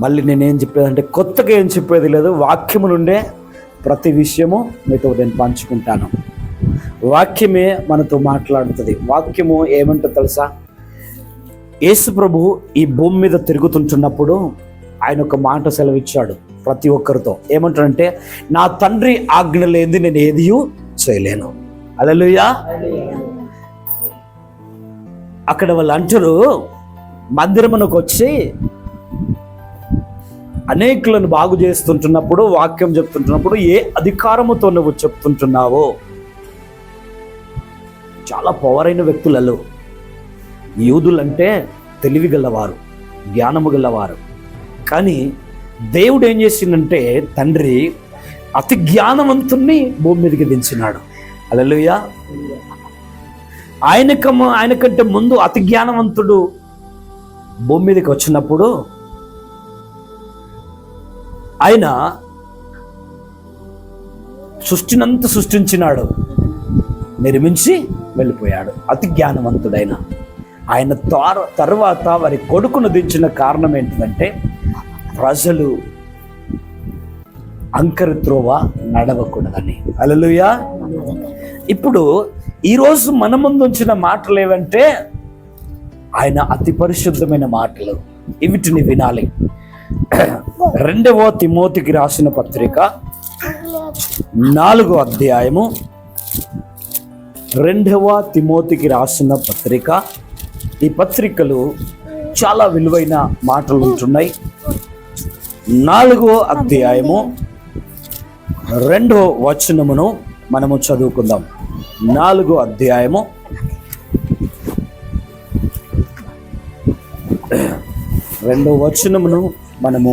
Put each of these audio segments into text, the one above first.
మళ్ళీ నేనేం చెప్పేదంటే కొత్తగా ఏం చెప్పేది లేదు, వాక్యము నుండే ప్రతి విషయము మీతో నేను పంచుకుంటాను. వాక్యమే మనతో మాట్లాడుతుంది. వాక్యము ఏమంటో తెలుసా? యేసు ప్రభు ఈ భూమి మీద తిరుగుతుంటున్నప్పుడు ఆయన ఒక మాట సెలవిచ్చాడు ప్రతి ఒక్కరితో. ఏమంటాడంటే, నా తండ్రి ఆజ్ఞ లేనిది నేను ఏది చేయలేను. హల్లెలూయా. అక్కడ వాళ్ళు అంటారు, మందిరమునకు వచ్చి అనేకులను బాగు చేస్తుంటున్నప్పుడు, వాక్యం చెప్తుంటున్నప్పుడు, ఏ అధికారముతో నువ్వు చెప్తుంటున్నావో. చాలా పవర్ అయిన వ్యక్తులలో యూదులంటే తెలివి గలవారు, జ్ఞానము గలవారు. కానీ దేవుడు ఏం చేసిందంటే, తండ్రి అతి జ్ఞానవంతుణ్ణి భూమి మీదకి దించినాడు. హల్లెలూయా. ఆయనకంటే ముందు అతి జ్ఞానవంతుడు భూమి మీదకి వచ్చినప్పుడు ఆయన సృష్టినంతా సృష్టించినాడు, నిర్మించి వెళ్ళిపోయాడు. అతి జ్ఞానవంతుడైన ఆయన తర్వాత వారి కొడుకును దించిన కారణం ఏంటిదంటే, ప్రజలు అంకరి త్రోవ నడవకూడదని. హల్లెలూయా. ఇప్పుడు ఈరోజు మన ముందు ఉంచిన మాటలు ఏవంటే, ఆయన అతి పరిశుద్ధమైన మాటలు. వీటిని వినాలి. 2వ తిమోతికి రాసిన పత్రిక 4వ అధ్యాయము, 2వ తిమోతికి రాసిన పత్రిక. ఈ పత్రికలు చాలా విలువైన మాటలు ఉంటున్నాయి. 4వ అధ్యాయము 2వ వచనమును మనము చదువుకుందాం. 4వ అధ్యాయము 2వ వచనమును మనము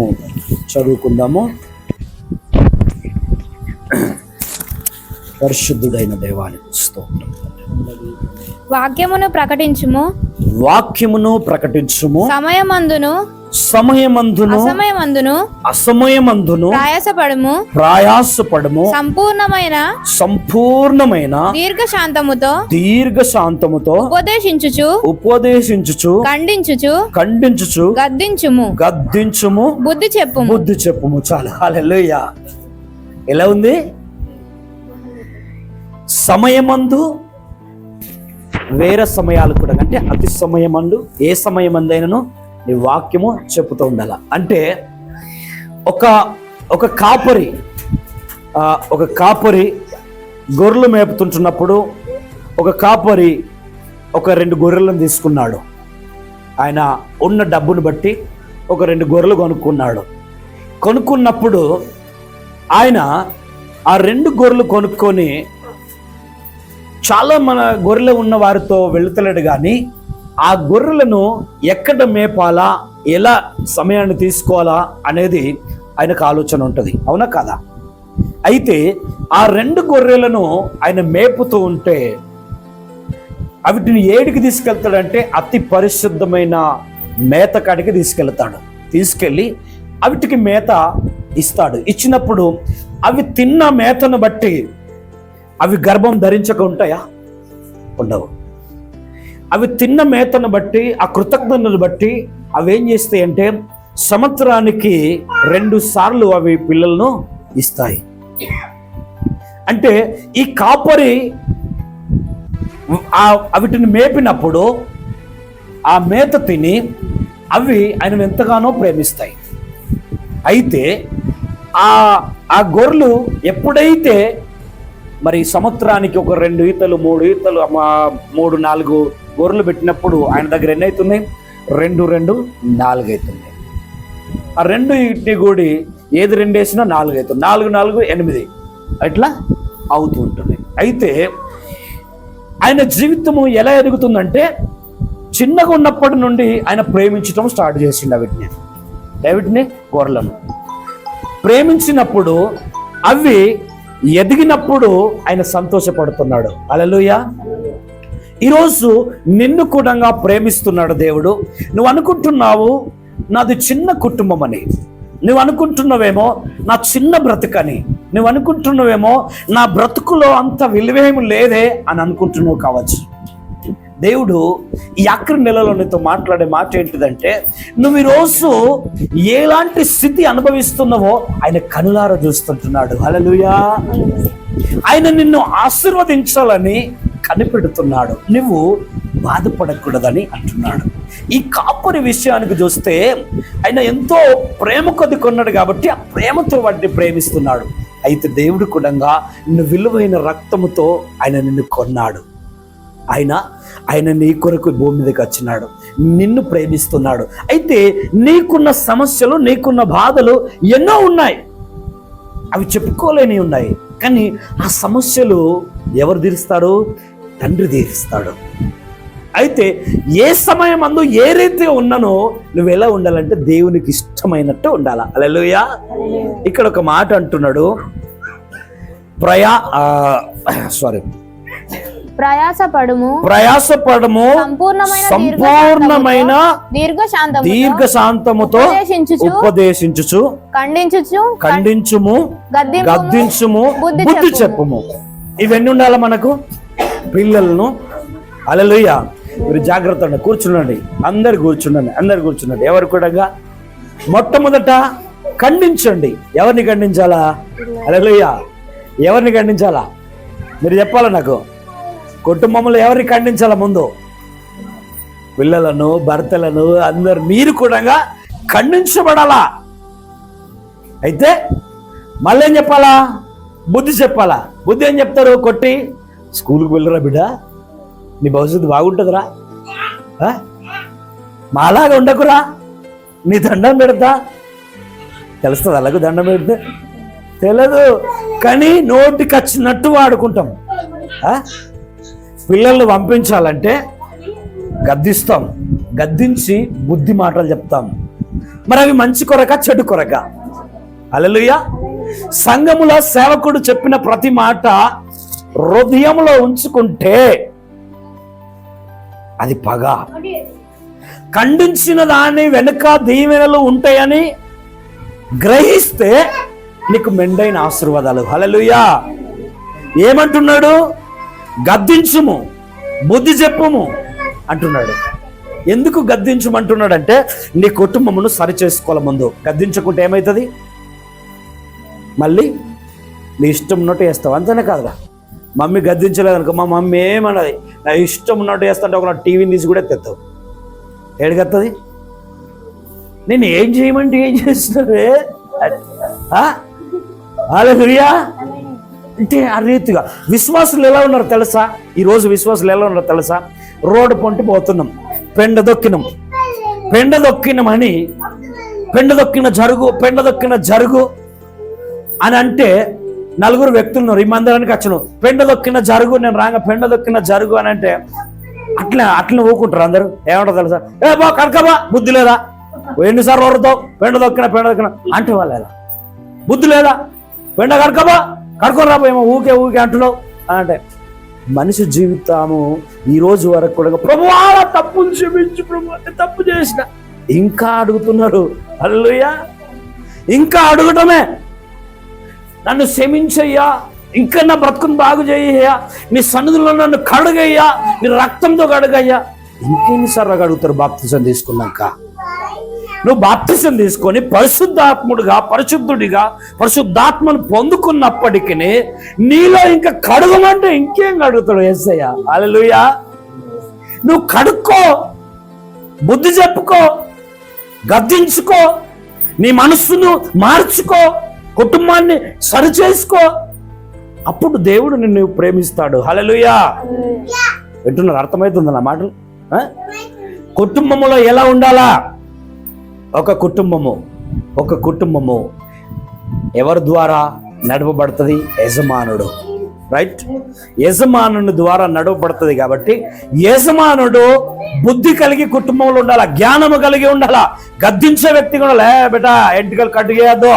చదువుకుందాము. పరిశుద్ధుడైన దేవానికి స్తోత్రం. వాక్యమును ప్రకటించుము, వాక్యమును ప్రకటించుము, సమయమందును అసమయమందును ప్రయాసపడము, సంపూర్ణమైన దీర్ఘశాంతముతో ఉపదేశించుచు ఖండించుచు గద్దించుము బుద్ధి చెప్పుము. చాలా. హల్లెలూయా. ఎలా ఉంది? సమయమందు, వేరే సమయాలు కూడా, అంటే అతి సమయమందు, ఏ సమయమందైనను నీ వాక్యము చెప్పుతూ ఉండాల. అంటే ఒక కాపరి గొర్రెలు మేపుతుంటున్నప్పుడు ఒక కాపరి ఒక 2 గొర్రెలను తీసుకున్నాడు. ఆయన ఉన్న డబ్బును బట్టి ఒక 2 గొర్రెలు కొనుక్కున్నప్పుడు ఆయన ఆ 2 గొర్రెలు కొనుక్కొని చాలా మన గొర్రెలు ఉన్న వారితో వెళుతలేడు. కానీ ఆ గొర్రెలను ఎక్కడ మేపాలా, ఎలా సమయాన్ని తీసుకోవాలా అనేది ఆయనకు ఆలోచన ఉంటుంది. అవునా కాదా? అయితే ఆ 2 గొర్రెలను ఆయన మేపుతూ ఉంటే వీటిని ఏడికి తీసుకెళ్తాడంటే, అతి పరిశుద్ధమైన మేత కాడికి తీసుకెళ్ళి వీటికి మేత ఇస్తాడు. ఇచ్చినప్పుడు అవి తిన్న మేతను బట్టి అవి గర్భం ధరించక ఉంటాయా? ఉండవు. అవి తిన్న మేతను బట్టి, ఆ కృతజ్ఞతను బట్టి అవి ఏం చేస్తాయి అంటే, సంవత్సరానికి 2 సార్లు అవి పిల్లలను ఇస్తాయి. అంటే ఈ కాపరి వీటిని మేపినప్పుడు ఆ మేత తిని అవి ఆయనను ఎంతగానో ప్రేమిస్తాయి. అయితే ఆ గొర్రెలు ఎప్పుడైతే మరి సంవత్సరానికి ఒక 2 ఈతలు 3 ఈతలు 3-4 గొర్రెలు పెట్టినప్పుడు ఆయన దగ్గర ఎన్ని అవుతున్నాయి? 2 4 అవుతున్నాయి. ఆ 2 ఇట్టి కూడి ఏది 2 వేసినా 4 అవుతుంది. 4 4 8 అట్లా అవుతూ ఉంటుంది. అయితే ఆయన జీవితము ఎలా ఎదుగుతుందంటే, చిన్నగా ఉన్నప్పటి నుండి ఆయన ప్రేమించడం స్టార్ట్ చేసిండు. వీటిని గొర్రెలను ప్రేమించినప్పుడు అవి ఎదిగినప్పుడు ఆయన సంతోషపడుతున్నాడు. హల్లెలూయా. ఈరోజు నిన్ను కూడా ప్రేమిస్తున్నాడు దేవుడు. నువ్వు అనుకుంటున్నావు నాది చిన్న కుటుంబం అని, నువ్వు అనుకుంటున్నావేమో నా చిన్న బ్రతుకని, నువ్వు అనుకుంటున్నావేమో నా బ్రతుకులో అంత విలువేమి లేదే అని అనుకుంటున్నావు కావచ్చు. దేవుడు ఈ ఆఖరి నెలలో నీతో మాట్లాడే మాట ఏంటిదంటే, నువ్వు ఈరోజు ఎలాంటి స్థితి అనుభవిస్తున్నావో ఆయన కనులారా చూస్తుంటున్నాడు. హల్లెలూయా. ఆయన నిన్ను ఆశీర్వదించాలని కనిపెడుతున్నాడు, నువ్వు బాధపడకూడదని అంటున్నాడు. ఈ కాపరి విషయానికి చూస్తే ఆయన ఎంతో ప్రేమ కొద్ది కొన్నాడు కాబట్టి ఆ ప్రేమతో వాటిని ప్రేమిస్తున్నాడు. అయితే దేవుడు కూడా నిన్ను విలువైన రక్తముతో ఆయన నిన్ను కొన్నాడు. ఆయన నీ కొరకు భూమి మీదకి వచ్చినాడు, నిన్ను ప్రేమిస్తున్నాడు. అయితే నీకున్న సమస్యలు, నీకున్న బాధలు ఎన్నో ఉన్నాయి, అవి చెప్పుకోలేని ఉన్నాయి. కానీ ఆ సమస్యలు ఎవరు తీరుస్తారు? తండ్రి తీరుస్తాడు. అయితే ఏ సమయం అందు ఏ రీతిగా ఉన్నానో నువ్వు ఎలా ఉండాలంటే దేవునికి ఇష్టమైనట్టు ఉండాలా. హల్లెలూయా. ఇక్కడ ఒక మాట అంటున్నాడు, ప్రయాసపడము సంపూర్ణమైన దీర్ఘశాంతముతో ఉపదేశించుచు ఖండించుము గద్దించుము బుద్ధి చెప్పుము. ఇవన్నీ ఉండాలి మనకు పిల్లలను. హల్లెలూయా. మీరు జాగ్రత్తగా కూర్చునండి, అందరు కూర్చునండి. ఎవరు కూడా మొట్టమొదట ఖండించండి. ఎవరిని ఖండించాలా? హల్లెలూయా. ఎవరిని ఖండించాలా? మీరు చెప్పాలా నాకు. కుటుంబంలో ఎవరిని ఖండించాలా? ముందు పిల్లలను, భర్తలను, అందరు మీరు కూడా ఖండించబడాలా. అయితే మళ్ళీ ఏం చెప్పాలా? బుద్ధి చెప్పాలా. బుద్ధి ఏం చెప్తారు? కొట్టి స్కూల్కి వెళ్ళరా బిడ్డ, నీ భవిష్యత్తు బాగుంటుందిరా, మాలాగా ఉండకురా, నీ దండం పెడతా. తెలుస్తుంది అలాగ దండం పెడితే? తెలియదు, కానీ నోటికి వచ్చినట్టు వాడుకుంటాం. పిల్లల్ని పంపించాలంటే గద్దిస్తాం, గద్దించి బుద్ధి మాటలు చెప్తాం. మరి అవి మంచి కొరక చెడు కొరక? హల్లెలూయా. సంఘములో సేవకుడు చెప్పిన ప్రతి మాట హృదయంలో ఉంచుకుంటే అది పగ. ఖండించిన దాని వెనుక దీవెనలు ఉంటాయని గ్రహిస్తే నీకు మెండైన ఆశీర్వాదాలు. హల్లెలూయా. ఏమంటున్నాడు? గద్దించుము బుద్ధి చెప్పుము అంటున్నాడు. ఎందుకు గద్దించమంటున్నాడంటే నీ కుటుంబమును సరి చేసుకోవాలి. ముందు గద్దించకుంటే ఏమవుతుంది? మళ్ళీ నీ ఇష్టం ఉన్నట్టు వేస్తావు, అంతేనే కాదురా. మమ్మీ గద్దించలేదు అనుకో, మా మమ్మీ ఏమన్నది నా ఇష్టం ఉన్నట్టు వేస్తుంటే ఒక టీవీని తీసి కూడా తెస్తావు. ఏడుగత్తది? నేను ఏం చేయమంటే ఏం చేస్తున్నావే? హల్లెలూయా. అంటే ఆ రీతిగా విశ్వాసులు ఎలా ఉన్నారు తెలుసా? ఈరోజు విశ్వాసులు ఎలా ఉన్నారు తెలుసా? రోడ్డు పొంటి పోతున్నాం, పెండ దొక్కినమని పెండ దొక్కిన జరుగు అని అంటే నలుగురు వ్యక్తులు ఉన్నారు. ఈ మందిరానికి వచ్చను పెండ దొక్కిన జరుగు, నేను రాగా పెండ దొక్కిన జరుగు అని అంటే అట్లా ఊకుంటారు అందరూ. ఏమంటారు తెలుసా? ఏ బా కడకబా, బుద్ధి లేదా? ఎన్నిసార్లు ఓరుతావు? పెండ దొక్కిన అంటే వాళ్ళు ఎలా బుద్ధి లేదా? పెండ కడకబా, కడుకొని రాబోయేమో ఊకే అంటున్నావు అంటే మనిషి జీవితము ఈ రోజు వరకు కూడా ప్రభువా తప్పులు క్షమించు ప్రభు, తప్పు చేసిన ఇంకా అడుగుతున్నారు. హల్లెలూయా. ఇంకా అడగటమే, నన్ను క్షమించయ్యా, ఇంకా నా బ్రతుకుని బాగు చేయ్యా, నీ సన్నిధిలో నన్ను కడుగయ్యా, నీ రక్తంతో కడుగయ్యా. ఇంకెన్నిసార్లు అడుగుతారు బాప్తిజం తీసుకున్నాక? నువ్వు బాప్తిజం తీసుకొని పరిశుద్ధుడిగా పరిశుద్ధాత్మను పొందుకున్నప్పటికీ నీలో ఇంకా కడుగమంటే ఇంకేం కడుగుతాడు యేసయ్య. హల్లెలూయా. నువ్వు కడుక్కో, బుద్ధి చెప్పుకో, గద్దించుకో, నీ మనస్సును మార్చుకో, కుటుంబాన్ని సరిచేసుకో, అప్పుడు దేవుడు నిన్ను ప్రేమిస్తాడు. హల్లెలూయా. వింటున్నారు? అర్థమవుతుంది నా మాటలు? కుటుంబంలో ఎలా ఉండాలా? ఒక కుటుంబము ఎవరి ద్వారా నడపబడుతుంది? యజమానుడు. రైట్? యజమానుని ద్వారా నడవబడుతుంది. కాబట్టి యజమానుడు బుద్ధి కలిగి కుటుంబంలో ఉండాలా, జ్ఞానము కలిగి ఉండాలా. గద్దించే వ్యక్తి కూడా లే బేటా ఎంటికలు కట్టు చేయద్దు,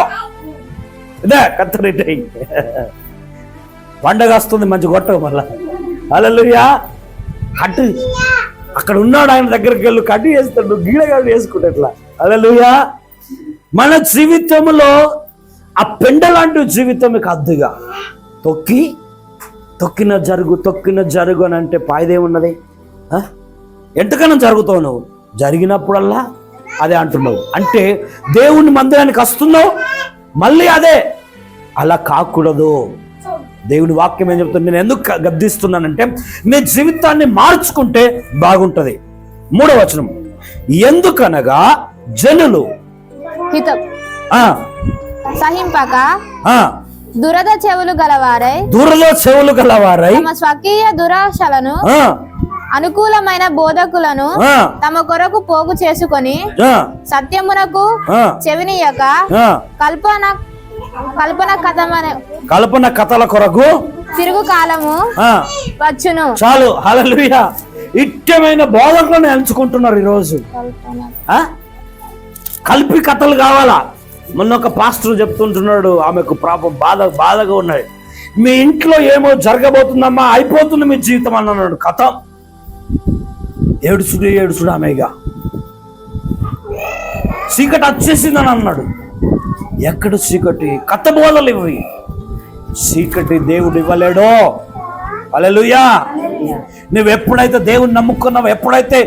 ఇదే కత్తరి పండగ వస్తుంది మంచి గొట్టం మళ్ళా. హల్లెలూయా. కట్టు అక్కడ ఉన్నాడు, ఆయన దగ్గరికి వెళ్ళి కట్టు చేస్తాడు, గీడగాడు వేసుకుంటే ఎట్లా. హల్లెలూయా. మన జీవితంలో ఆ పెండ లాంటి జీవితం అద్దుగా తొక్కిన జరుగు అని అంటే పాయిదేమున్నది? ఎంతకన్నా జరుగుతావు నువ్వు, జరిగినప్పుడల్లా అదే అంటున్నావు. అంటే దేవుని మందిరానికి వస్తున్నావు, మళ్ళీ అదే. అలా కాకూడదు. దేవుని వాక్యం ఏం చెప్తుంది? నేను ఎందుకు గద్దిస్తున్నానంటే నీ జీవితాన్ని మార్చుకుంటే బాగుంటది. 3వ వచనం, ఎందుకనగా జనులు హితం ఆ సహింపక ఆ దురద చెవులు గలవారై తమ స్వకీయ దురాశలను అనుకూలమైన బోధకులను తమ కొరకు పోగు చేసుకొని సత్యమునకు చెవినియక కల్పన కథల కొరకు తిరుగు కాలము వచ్చును. చాలు, హల్లెలూయా. ఇష్టమైన బోధకులను ఎంచుకుంటున్నారు ఈరోజు. కల్పి కథలు కావాలా? మొన్న ఒక పాస్టర్ చెప్తుంటున్నాడు, ఆమెకు పాపం బాధగా ఉన్నది. మీ ఇంట్లో ఏమో జరగబోతుందమ్మా, అయిపోతుంది మీ జీవితం అన్నాడు. కథ ఏడుచుడు ఆమెగా చీకటి వచ్చేసిందని అన్నాడు. ఎక్కడ చీకటి? కథ బోధలు ఇవి. చీకటి దేవుడు ఇవ్వలేడో. హల్లెలూయా. నువ్వు ఎప్పుడైతే దేవుని నమ్ముకున్నావు, ఎప్పుడైతే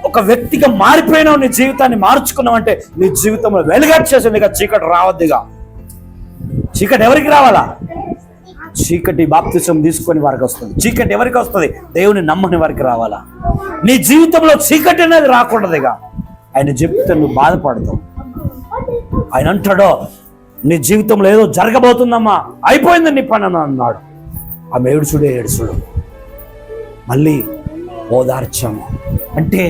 ఒక వ్యక్తిగా మారిపోయినావు, నీ జీవితాన్ని మార్చుకున్నావు అంటే నీ జీవితంలో వెలుగొచ్చేసింది. ఇక చీకటి రావద్దుగా. చీకటి ఎవరికి రావాలా? చీకటి బాప్తిసం తీసుకొని వారికి వస్తుంది. చీకటి ఎవరికి వస్తుంది? దేవుని నమ్మని వారికి రావాలా. నీ జీవితంలో చీకటి అనేది రాకూడదుగా. ఆయన చెప్తే నువ్వు బాధపడతావు. ఆయన అంటాడో, నీ జీవితంలో ఏదో జరగబోతుందమ్మా, అయిపోయింది నీ పని అని అన్నాడు. ఆమె ఏడుచుడు మళ్ళీ ఓదార్చాము. అంటే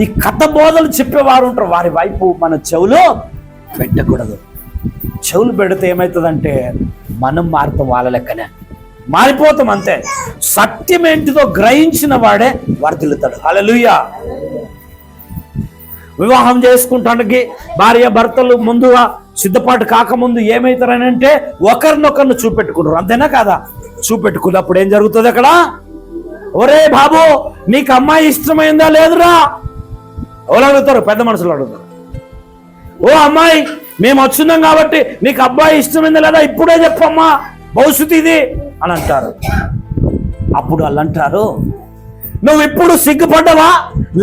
ఈ కథ బోధలు చెప్పేవారు ఉంటారు, వారి వైపు మన చెవులు పెట్టకూడదు. చెవులు పెడితే ఏమవుతుందంటే మనం మారుతాం, వాళ్ళ లెక్కనే మారిపోతాం అంతే. సత్యం ఏంటిదో గ్రహించిన వాడే వర్ధిల్లుతాడు. హల్లెలూయా. వివాహం చేసుకుంటానికి భార్య భర్తలు ముందుగా సిద్ధపాటు కాకముందు ఏమవుతారనంటే ఒకరినొకరిని చూపెట్టుకుంటారు. అంతేనా కాదా? చూపెట్టుకున్నప్పుడు ఏం జరుగుతుంది అక్కడ? ఒరే బాబు, నీకు అమ్మాయి ఇష్టమైందా లేదురా? ఎవరు అడుగుతారు? పెద్ద మనుషులు అడుగుతారు. ఓ అమ్మాయి, మేము వచ్చినాం కాబట్టి నీకు అబ్బాయి ఇష్టమైందా లేదా ఇప్పుడే చెప్పమ్మా, భవిష్యత్తు ఇది అని అంటారు. అప్పుడు వాళ్ళు అంటారు, నువ్వు ఇప్పుడు సిగ్గుపడ్డావా?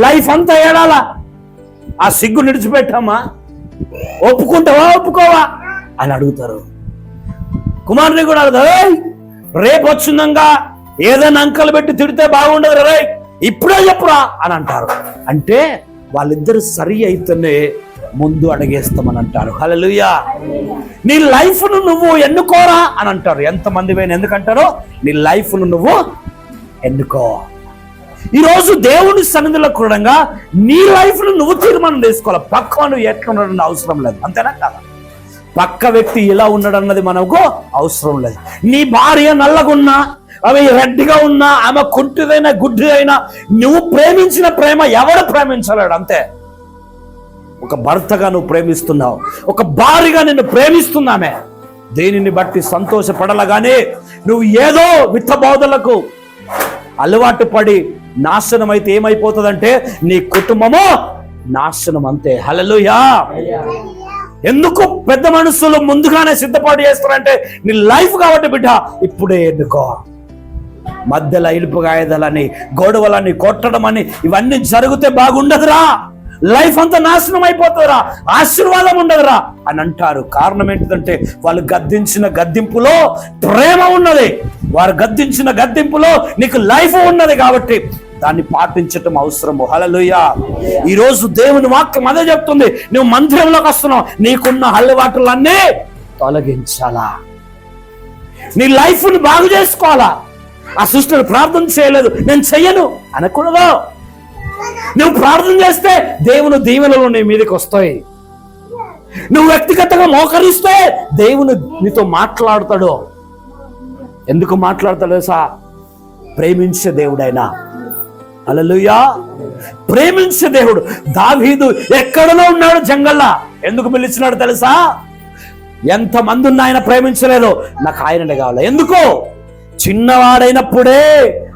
లైఫ్ అంతా ఏడాలా? ఆ సిగ్గు నిడిచిపెట్టమ్మా, ఒప్పుకుంటావా ఒప్పుకోవా అని అడుగుతారు. కుమారుని కూడా అడుగుతారు, రేపు వచ్చిందంగా ఏదైనా అంకలు పెట్టి తిడితే బాగుండదు రే, ఇప్పుడే చెప్పురా అని అంటారు. అంటే వాళ్ళిద్దరు సరి అయితేనే ముందు అడిగేస్తామని అంటారు. హల్లెలూయా. నీ లైఫ్ను నువ్వు ఎన్నుకోరా అని అంటారు. ఎంతమంది పోయిన ఎందుకంటారో, నీ లైఫ్ను నువ్వు ఎన్నుకో. ఈరోజు దేవుని సన్నిధిలో కూడా నీ లైఫ్ను నువ్వు తీర్మానం చేసుకోవాలి. పక్క నువ్వు ఎట్లా ఉండడం అవసరం లేదు. అంతేనా కదా? పక్క వ్యక్తి ఇలా ఉన్నాడు అన్నది మనకు అవసరం లేదు. నీ భార్య నల్లగున్నా, ఆమె రెడ్డిగా ఉన్నా, ఆమె కుంటిదైనా గుడ్డిదైనా, నువ్వు ప్రేమించిన ప్రేమ ఎవరు ప్రేమించలేడు. అంతే. ఒక భర్తగా నువ్వు ప్రేమిస్తున్నావు, ఒక భార్యగా నిన్ను ప్రేమిస్తున్నామే, దేనిని బట్టి సంతోషపడాల. కానీ నువ్వు ఏదో విత్తబోధలకు అలవాటు పడి నాశనం అయితే ఏమైపోతుందంటే నీ కుటుంబము నాశనం. అంతే. హల్లెలూయా. ఎందుకు పెద్ద మనుషులు ముందుగానే సిద్ధపాటు చేస్తారంటే నీ లైఫ్ కాబట్టి బిడ్డ ఇప్పుడే ఎన్నుకో. మధ్యలో ఇలుపు గాయదలని, గొడవలని, కొట్టడం అని ఇవన్నీ జరిగితే బాగుండదురా. లైఫ్ అంతా నాశనం అయిపోతుందిరా, ఆశీర్వాదం ఉండదురా అని అంటారు. కారణం ఏంటిదంటే వాళ్ళు గద్దించిన గద్దింపులో ప్రేమ ఉన్నది. వారు గద్దించిన గద్దింపులో నీకు లైఫ్ ఉన్నది కాబట్టి దాన్ని పాటించటం అవసరము. హల్లెలూయా. ఈరోజు దేవుని వాక్యం అదే చెప్తుంది. నువ్వు మందిరంలోకి వస్తున్నావు, నీకున్న అలవాట్లన్నీ తొలగించాలా, నీ లైఫ్ని బాగు చేసుకోవాలా. ఆ సిస్టర్ ప్రార్థన చేయలేదు, నేను చెయ్యను అనకూడదు. నువ్వు ప్రార్థన చేస్తే దేవుని దీవెనలు నీ మీదకి వస్తాయి. నువ్వు వ్యక్తిగతంగా మోకరిస్తే దేవుని నీతో మాట్లాడతాడు. ఎందుకు మాట్లాడతాడు సా? ప్రేమించే దేవుడైనా. హల్లెలూయా. ప్రేమించే దేవుడు. దావీదు ఎక్కడనో ఉన్నాడు జంగల్లా, ఎందుకు పిలిచినాడు తెలుసా? ఎంతమంది ఉన్న ఆయన ప్రేమించలేదు, నాకు ఆయననే కావాలి. ఎందుకో? చిన్నవాడైనప్పుడే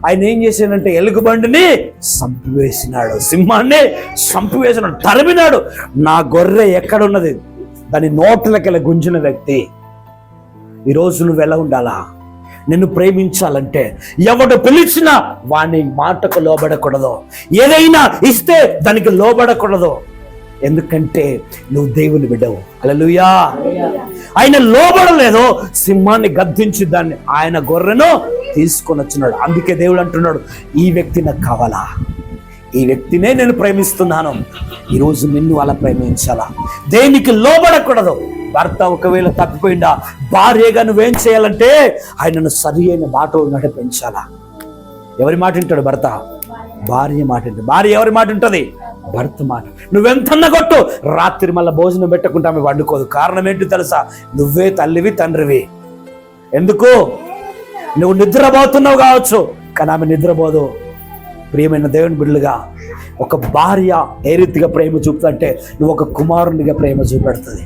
ఆయన ఏం చేశాడంటే ఎలుగుబండిని చంపివేసినాడు, సింహాన్ని చంపివేసినాడు, తరిమినాడు. నా గొర్రె ఎక్కడున్నది దాని నోట్లకెళ్ళి గుంజిన వ్యక్తి. ఈరోజు నువ్వు ఎలా ఉండాలా? నిన్ను ప్రేమించాలంటే ఎవడు పిలిచినా వాని మాటకు లోబడకూడదు, ఏదైనా ఇస్తే దానికి లోబడకూడదు. ఎందుకంటే నువ్వు దేవుని బిడ్డవు. హల్లెలూయా. ఆయన లోబడలేదు, సింహాన్ని గద్దించి దాన్ని ఆయన గొర్రెను తీసుకొని వచ్చినాడు. అందుకే దేవుడు అంటున్నాడు, ఈ వ్యక్తి నాకు కావాలా, ఈ వ్యక్తినే నేను ప్రేమిస్తున్నాను. ఈరోజు నిన్ను అలా ప్రేమించాలా, దేనికి లోబడకూడదు. భర్త ఒకవేళ తప్పిపోయిందా, భార్యగా నువ్వేం చేయాలంటే ఆయనను సరి అయిన బాటలో నడిపించాలా. ఎవరి మాట వింటాడు భర్త? భార్య మాట వింటాడు. భార్య ఎవరి మాట ఉంటుంది? భర్త మాట. నువ్వెంతన్నా కొట్టు, రాత్రి మళ్ళీ భోజనం పెట్టకుండా ఆమె వండుకోదు. కారణం ఏంటి తెలుసా? నువ్వే తల్లివి తండ్రివి. ఎందుకు? నువ్వు నిద్రపోతున్నావు కావచ్చు, కానీ ఆమె నిద్రపోదు. ప్రియమైన దేవుని బిడ్డలుగా ఒక భార్య ఏ రీతిగా ప్రేమ చూపుతుందంటే నువ్వు ఒక కుమారునిగా ప్రేమ చూపెడుతుంది.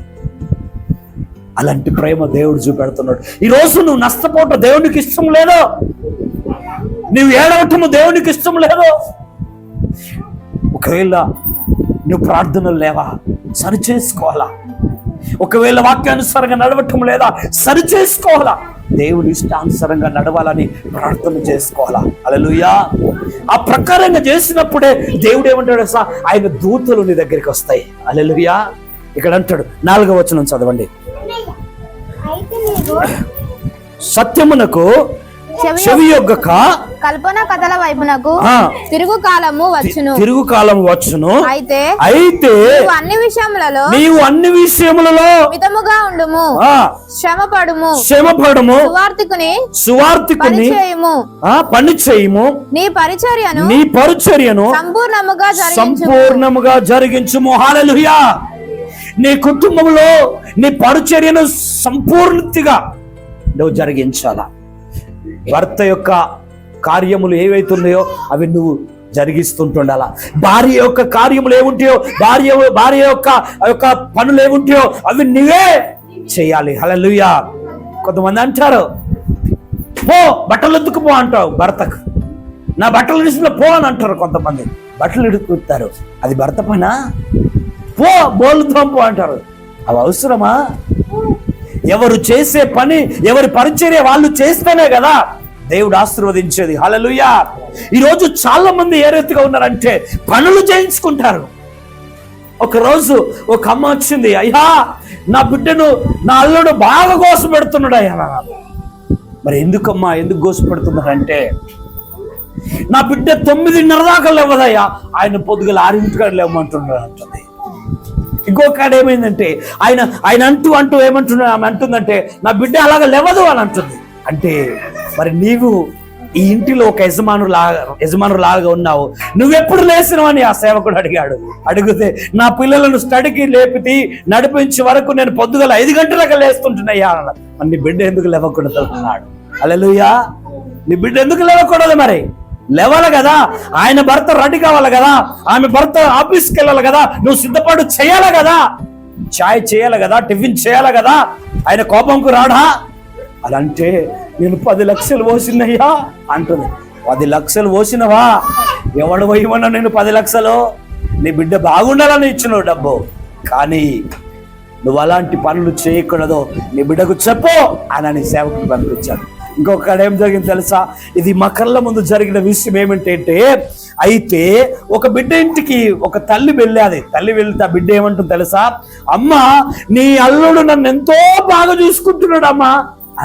అలాంటి ప్రేమ దేవుడు చూపెడుతున్నాడు. ఈరోజు నువ్వు నష్టపోవటం దేవునికి ఇష్టం లేదు, నువ్వు ఏడవటం దేవునికి ఇష్టం లేదు. ఒకవేళ నువ్వు ప్రార్థనలు లేవా, సరి చేసుకోవాలా. ఒకవేళ వాక్యానుసారంగా నడవటం లేదా, సరి చేసుకోవాలా. దేవుని ఇష్టానుసారంగా నడవాలని ప్రార్థన చేసుకోవాలా. హల్లెలూయా. ఆ ప్రకారంగా చేసినప్పుడే దేవుడు ఏమంటాడు? ఆయన దూతలు నీ దగ్గరికి వస్తాయి. హల్లెలూయా. ఇక్కడ అంటాడు, 4వ వచనం చదవండి. సత్యమునకు చెవియొగ్గక కల్పన కథల వైపునకు తిరుగు కాలము వచ్చును. అయితే నీవు అన్ని విషయములలో మితముగా ఉండుము, శ్రమపడుము, సువార్తికుని పని చేయుము, నీ పరిచర్యను సంపూర్ణముగా జరిగించుము. హల్లెలూయా. నీ కుటుంబంలో నీ పరిచర్యను సంపూర్తిగా నువ్వు జరిగించాలా. భర్త యొక్క కార్యములు ఏవైతున్నాయో అవి నువ్వు జరిగిస్తుంటుండాలా. భార్య యొక్క కార్యములు ఏముంటాయో, భార్య యొక్క పనులు ఏముంటాయో అవి నువ్వే చేయాలి. హల్లెలూయా. కొంతమంది అంటారు, పో బట్టలు ఎత్తుకుపో అంటావు భర్తకు, నా బట్టలు విషయంలో పో అని అంటారు. కొంతమంది బట్టలు ఎడుకుతారు, అది భర్త పైన. పో బోలుతో పో అంటారు. అవి అవసరమా? ఎవరు చేసే పని, ఎవరి పరిచర్య వాళ్ళు చేస్తేనే కదా దేవుడు ఆశీర్వదించేది. హల్లెలూయా. ఈరోజు చాలా మంది ఏ రీతిగా ఉన్నారంటే పనులు చేయించుకుంటారు. ఒకరోజు ఒక అమ్మ వచ్చింది, అయ్యా నా బిడ్డను నా అల్లుడు బాగా గోసు పెడుతున్నాడు అయ్యా. మరి ఎందుకమ్మా, ఎందుకు గోసు పెడుతున్నారంటే, నా బిడ్డ 9:30 దాకా లేవదయ్యా, ఆయన పొద్దుగల 6 లేవమంటున్నాడు అంటుంది. ఇంకొకడ ఏమైందంటే ఆయన అంటూ ఏమంటున్నా, ఆమె అంటుందంటే నా బిడ్డ అలాగ లేవదు అని అంటుంది. అంటే మరి నీవు ఈ ఇంటిలో ఒక యజమానులాగా ఉన్నావు, నువ్వెప్పుడు లేసినావు అని ఆ సేవకుడు అడిగితే నా పిల్లలను స్టడీకి లేపితే నడిపించే వరకు నేను పొద్దుగల 5 గంటలకు లేస్తుంటున్నాయా అన్నాడు. మరి నీ బిడ్డ ఎందుకు లేవకూడదు అన్నాడు. హల్లెలూయా. నీ బిడ్డ ఎందుకు లేవకూడదు? మరి లేవాలి కదా, ఆయన భర్త రెడీ కావాలి కదా, ఆమె భర్త ఆఫీస్కి వెళ్ళాలి కదా, నువ్వు సిద్ధపాటు చేయాలి కదా, చాయ్ చేయాలి కదా, టిఫిన్ చేయాలి కదా. ఆయన కోపంకు రాడా? అదంటే నేను 10 లక్షలు పోసినయ్యా అంటుంది. 10 లక్షలు పోసినవా? ఎవడు పోయమన్నా నేను 10 లక్షలు? నీ బిడ్డ బాగుండాలని ఇచ్చినావు డబ్బు, కానీ నువ్వు అలాంటి పనులు చేయకూడదు, నీ బిడ్డకు చెప్పు అని సేవకుడు పంపించాడు. ఇంకొకటి ఏం జరిగింది తెలుసా? ఇది మా కళ్ళ ముందు జరిగిన విషయం ఏమిటంటే, అయితే ఒక బిడ్డ ఇంటికి ఒక తల్లి వెళ్ళాది. తల్లి వెళ్తే ఆ బిడ్డ ఏమంటుంది తెలుసా? అమ్మా, నీ అల్లుడు నన్ను ఎంతో బాగా చూసుకుంటున్నాడు అమ్మా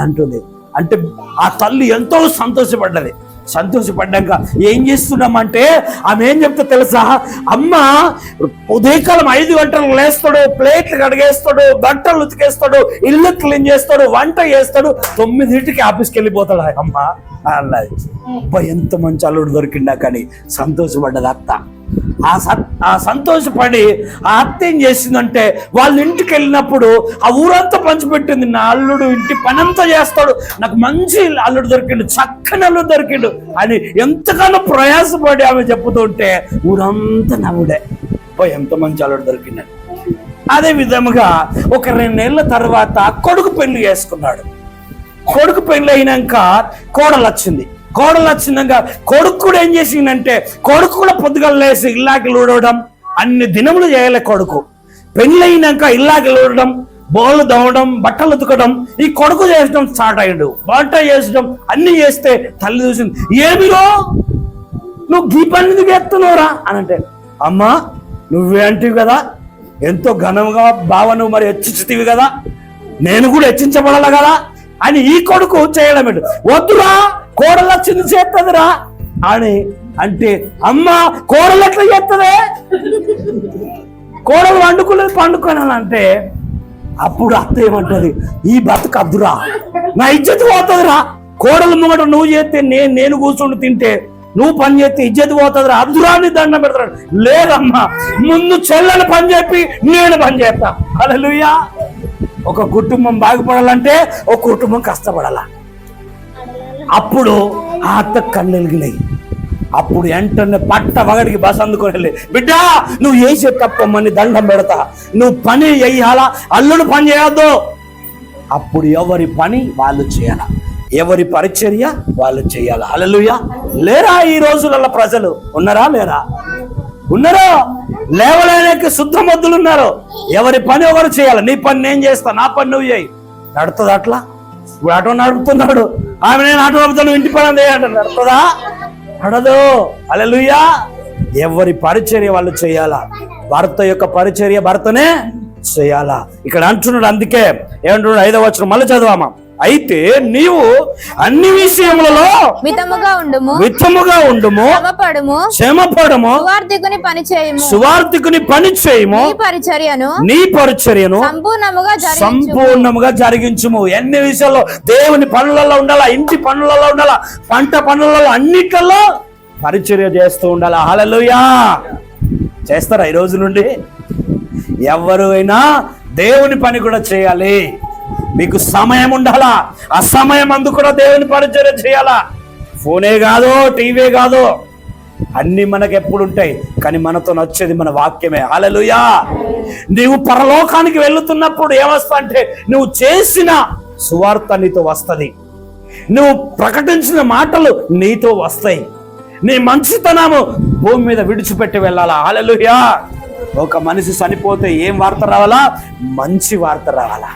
అంటుంది. అంటే ఆ తల్లి ఎంతో సంతోషపడ్డాక ఏం చేస్తున్నామంటే ఆమె ఏం చెప్తా తెలుసా? అమ్మ ఉదయకాలం 5 గంటలకు లేస్తాడు, ప్లేట్లు కడిగేస్తాడు, బట్టలు ఉతికేస్తాడు, ఇల్లు క్లీన్ చేస్తాడు, వంట చేస్తాడు, 9ంటికి ఆఫీస్కి వెళ్ళిపోతాడు అమ్మ అన్నది. ఎంత మంచి అల్లుడు దొరికిందా కానీ సంతోషపడ్డది అత్త. ఆ సంతోషపడి ఆ అత్త ఏం చేసిందంటే, వాళ్ళ ఇంటికి వెళ్ళినప్పుడు ఆ ఊరంతా పంచిపెట్టింది, నా అల్లుడు ఇంటి పనంతా చేస్తాడు, నాకు మంచి అల్లుడు దొరికిండు, చక్కని అల్లుడు దొరికిండు అని ఎంతగానో ప్రయాసపడి ఆమె చెప్పుతుంటే ఊరంతా నవ్వుడే, ఎంత మంచి అల్లుడు దొరికిందని. అదే విధముగా ఒక 2 నెలల తర్వాత కొడుకు పెళ్లి చేసుకున్నాడు. కొడుకు పెళ్లి అయినాక కోడలు వచ్చిందాక కొడుకు కూడా ఏం చేసిందంటే, కొడుకు కూడా పొద్దుగల లేసి ఇల్లాకి లూడవడం, అన్ని దినములు చేయాలి కొడుకు. పెళ్ళి అయినాక ఇల్లాకి లూడడం, బోళ్ళు దవ్వడం, బట్టలు ఉతకడం, ఈ కొడుకు చేసడం స్టార్ట్ అయ్యాడు. వంట చేసడం అన్ని చేస్తే తల్లి చూసింది, ఏమిరో నువ్వు గీ పని ఎందుకు ఎత్తున్నావురా అని అంటే, అమ్మా నువ్వే అంటివి కదా, ఎంతో ఘనంగా బావ నువ్వు మరి హెచ్చించుతీవి కదా, నేను కూడా హెచ్చించబడాలి కదా అని ఈ కొడుకు చేయడం ఏంటి, వద్దురా కోడలు వచ్చింది చేస్తుందిరా అని అంటే, అమ్మా కోడలు ఎట్లా చేస్తుందే, కోడలు వండుకోలేదు పండుకోనాలంటే, అప్పుడు అత్త ఏమంటది, ఈ బతుకద్దురా, నా ఇజ్జత్ పోతుందిరా, కోడలు ముంగట నువ్వు చేస్తే నేను కూర్చుండి తింటే నువ్వు పని చేస్తే ఇజ్జత్ పోతుందిరా, అద్దురా అని దండం పెడతాడు. లేదమ్మా ముందు చెల్లెలు పని చెప్పి నేను పని చేస్తా. హల్లెలూయా. ఒక కుటుంబం బాగుపడాలంటే ఒక కుటుంబం కష్టపడాల. అప్పుడు ఆ అత్త కళ్ళెలిగినాయి. అప్పుడు వెంటనే పట్ట పగడికి బస్ అందుకొని వెళ్ళి, బిడ్డ నువ్వు చేసే తప్పమ్మని దండం పెడతా, నువ్వు పని చేయాలా, అల్లుడు పని చేయొద్దు. అప్పుడు ఎవరి పని వాళ్ళు చేయాల, ఎవరి పరిచర్య వాళ్ళు చేయాలి. హల్లెలూయా. లేరా ఈ రోజులలో ప్రజలు? ఉన్నారా లేరా? ఉన్నారో లేవలేనికి శుద్ధమద్దులు ఉన్నారు. ఎవరి పని ఎవరు చేయాలి. నీ పని నేను చేస్తా, నా పని నువ్వు చేయి. నడుతుంది అట్లా? ఇప్పుడు ఆటో నడుపుతున్నాడు, ఆమె నేను ఆటో నడుపుతాను, ఇంటి పని చేయండి, నడుతుందా? నడదు. హల్లెలూయా. ఎవరి పరిచర్య వాళ్ళు చేయాలా. భర్త యొక్క పరిచర్య భర్తనే చేయాలా. ఇక్కడ అంటున్నాడు, అందుకే ఏమంటున్నాడు 5వ వచనం మళ్ళీ చదవామా. అయితే నీవు అన్ని విషయములలో మితముగా ఉండుము, శ్రమపడము, సువార్తికుని పని చేయము, నీ పరిచర్యను సంపూర్ణముగా జరిగించుము. ఎన్ని విషయాల్లో దేవుని పనులలో ఉండాలా, ఇంటి పనులలో ఉండాలా, పంట పనులలో అన్నిటిలో పరిచర్య చేస్తూ ఉండాలా. హల్లెలూయా. చేస్తారా ఈ రోజు నుండి? ఎవరు అయినా దేవుని పని కూడా చేయాలి. మీకు సమయం ఉండాలా, ఆ సమయం అందు కూడా దేవుని పరిచర్య చేయాలా. ఫోనే కాదు, టీవీ కాదు, అన్ని మనకు ఎప్పుడు ఉంటాయి, కానీ మనతో నచ్చేది మన వాక్యమే. హల్లెలూయా. నీవు పరలోకానికి వెళుతున్నప్పుడు ఏమొస్తా అంటే, నువ్వు చేసిన సువార్త నీతో వస్తుంది, నువ్వు ప్రకటించిన మాటలు నీతో వస్తాయి, నీ మంచితనము భూమి మీద విడిచిపెట్టి వెళ్ళాలా. హల్లెలూయా. ఒక మనిషి చనిపోతే ఏం వార్త రావాలా? మంచి వార్త రావాలా.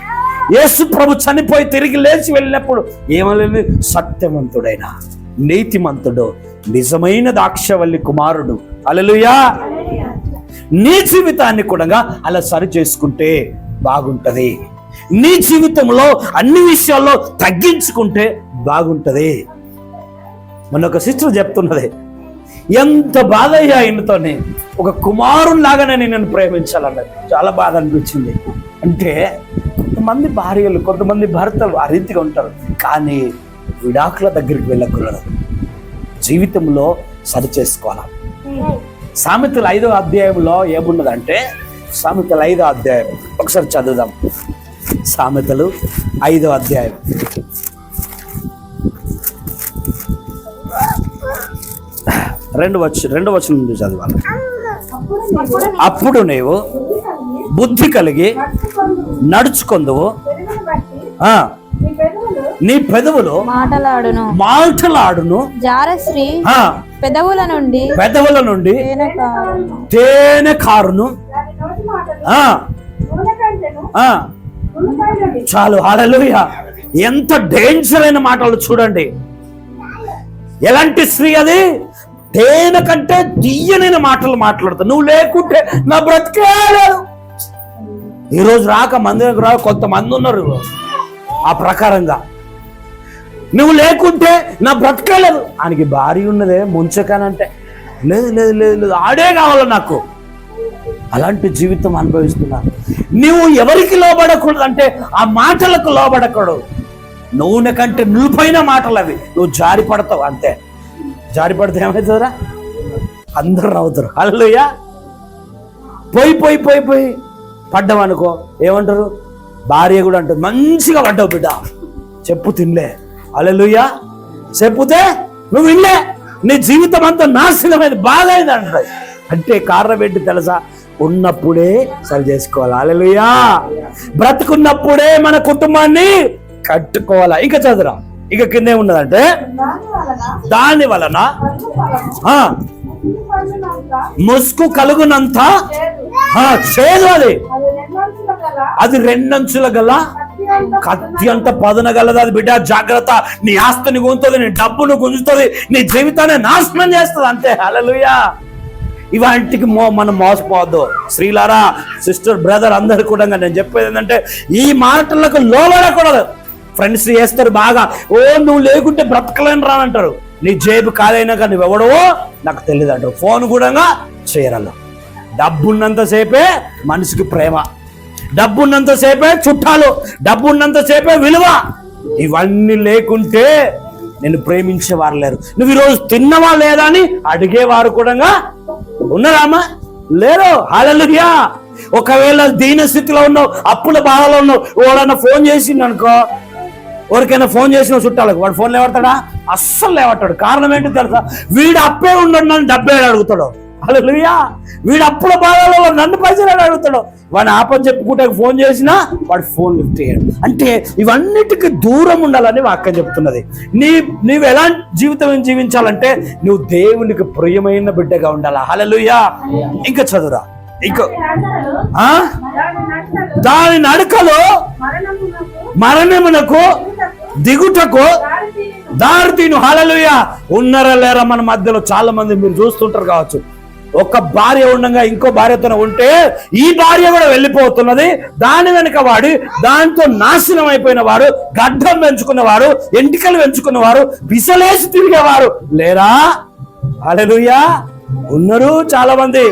యేసు ప్రభు చనిపోయి తిరిగి లేచి వెళ్ళినప్పుడు ఏమలేదు? సత్యవంతుడైన నీతిమంతుడు, నిజమైన ద్రాక్షవల్లి కుమారుడు. హల్లెలూయా. నీ జీవితాన్ని కూడా అలా సరి చేసుకుంటే బాగుంటది. నీ జీవితంలో అన్ని విషయాల్లో తగ్గించుకుంటే బాగుంటది. మన ఒక సిస్టర్ చెప్తున్నది, ఎంత బాధ అయ్యా ఆయనతోనే, ఒక కుమారునిలాగానే నేను ప్రేమించాలన్నది. చాలా బాధ అనిపించింది. అంటే కొంతమంది భార్యలు, కొంతమంది భర్తలు ఆ రీతిగా ఉంటారు, కానీ విడాకుల దగ్గరికి వెళ్ళకూడదు. జీవితంలో సరి చేసుకోవాలి. సామెతల 5వ అధ్యాయంలో ఏమున్నదంటే, సామెతల 5వ అధ్యాయం ఒకసారి చదువుదాం. సామెతలు 5వ అధ్యాయం 2వ వచనం నుండి చదవాలి. అప్పుడు నీవు బుద్ధి కలిగి నడుచుకొందువు, నీ పెదవులు మాటలాడును, జారశ్రీ పెదవుల నుండి తేనె కారును. చాలు. హల్లెలూయా. ఎంత డేంజర్ అయిన మాటలు చూడండి. ఎలాంటి స్త్రీ అది? తేనె కంటే తీయనైన మాటలు మాట్లాడుతా. నువ్వు లేకుంటే నా బ్రతికే లేదు. ఈరోజు రాక మందిరకు రాక కొంతమంది ఉన్నారు ఆ ప్రకారంగా. నువ్వు లేకుంటే నా బ్రతికే లేదు. ఆయనకి భార్య ఉన్నదే ముంచకానంటే, లేదు లేదు లేదు లేదు ఆడే కావాలి నాకు. అలాంటి జీవితం అనుభవిస్తున్నాను. నువ్వు ఎవరికి లోబడకూడదు అంటే ఆ మాటలకు లోబడకూడదు. నూనె కంటే నిలుపైన మాటలు అవి. నువ్వు జారి పడతావు అంతే. జారి పడితే ఏమవుతుందిరా? అందరూ నవ్వుతారు. హల్లెలూయా. పోయి పోయి పోయి పోయి పడ్డావనుకో ఏమంటారు? భార్య కూడా అంటారు, మంచిగా పడ్డావు బిడ్డ, చెప్పు తినలే. హల్లెలూయా. చెప్పుతే నువ్వు వినలే, నీ జీవితం అంతా నాశనమైంది, బాధ అయింది అంటారు. అంటే కారణం ఏంటి తెలుసా? ఉన్నప్పుడే సరి చేసుకోవాలి. హల్లెలూయా. బ్రతుకున్నప్పుడే మన కుటుంబాన్ని కట్టుకోవాలా. ఇంకా చదువురా, ఇక కిందే ఉన్నదంటే, దాని వలన ముసుగు కలుగునంత చేదు అది అది రెండంచుల గల అది రెండంచుల గల కత్తి అంత పదున గలది అది. బిడ్డ జాగ్రత్త, నీ ఆస్తిని గుంజుతుంది, నీ డబ్బును గుంజుతుంది, నీ జీవితాన్ని నాశనం చేస్తుంది అంతే. హల్లెలూయా. ఇవాంటికి మనం మోసపోవద్దు. స్త్రీలారా, సిస్టర్, బ్రదర్ అందరు కూడా నేను చెప్పేది ఏంటంటే ఈ మాటలకు లోబడకూడదు. ఫ్రెండ్స్ చేస్తారు బాగా, ఓ నువ్వు లేకుంటే బ్రతకలేని రానంటారు. నీ జేబు కాదైనాక నువ్వెవడవో నాకు తెలియదు అంటారు. ఫోన్ కూడా చేయరಲ್ಲ. డబ్బున్నంతసేపే మనిషికి ప్రేమ, డబ్బున్నంతసేపే చుట్టాలు, డబ్బున్నంతసేపే విలువ. ఇవన్నీ లేకుంటే నేను ప్రేమించేవారు లేరు. నువ్వు ఈరోజు తిన్నవా లేదా అని అడిగేవారు కూడా ఉన్నారామా? లేరు. హల్లెలూయా. ఒకవేళ దీన స్థితిలో ఉన్నావు, అప్పుల బాధలో ఉన్నావు, ఎవడన్నా ఫోన్ చేసిండు అనుకో, ఎవరికైనా ఫోన్ చేసిన చుట్టాలకు, వాడు ఫోన్ లేవడతాడా? అస్సలు లేవటాడు. కారణం ఏంటో తెలుసా? వీడు అప్పే ఉండడు, నన్ను డబ్బే అడుగుతాడు. హల్లెలూయా. వీడు అప్పుల బాధలో నన్ను పైసలు అడుగుతాడు. వాడిని ఆపని చెప్పుకుంటే ఫోన్ చేసినా వాడు ఫోన్ లిఫ్ట్ చేయడు. అంటే ఇవన్నిటికీ దూరం ఉండాలని వాక్యం చెప్తున్నది. నీవు ఎలాంటి జీవితం జీవించాలంటే నువ్వు దేవునికి ప్రియమైన బిడ్డగా ఉండాలా. హల్లెలూయా. ఇంకా చదువురా. ఇంకో దాని నడకలో మరణమునకు దిగుటకు దారితీను. హల్లెలూయా. ఉన్నారా లేరా మన మధ్యలో చాలా మంది మీరు చూస్తుంటారు కావచ్చు, ఒక భార్య ఉండగా ఇంకో భార్యతో ఉంటే ఈ భార్య కూడా వెళ్ళిపోతున్నది, దాని వెనుక వాడు దాంతో నాశనం అయిపోయిన వారు, గడ్డం పెంచుకున్నవారు, ఎంటికలు పెంచుకున్నవారు, పిసలేసి తిరిగేవారు లేరా? హల్లెలూయా. ఉన్నారు చాలా మంది.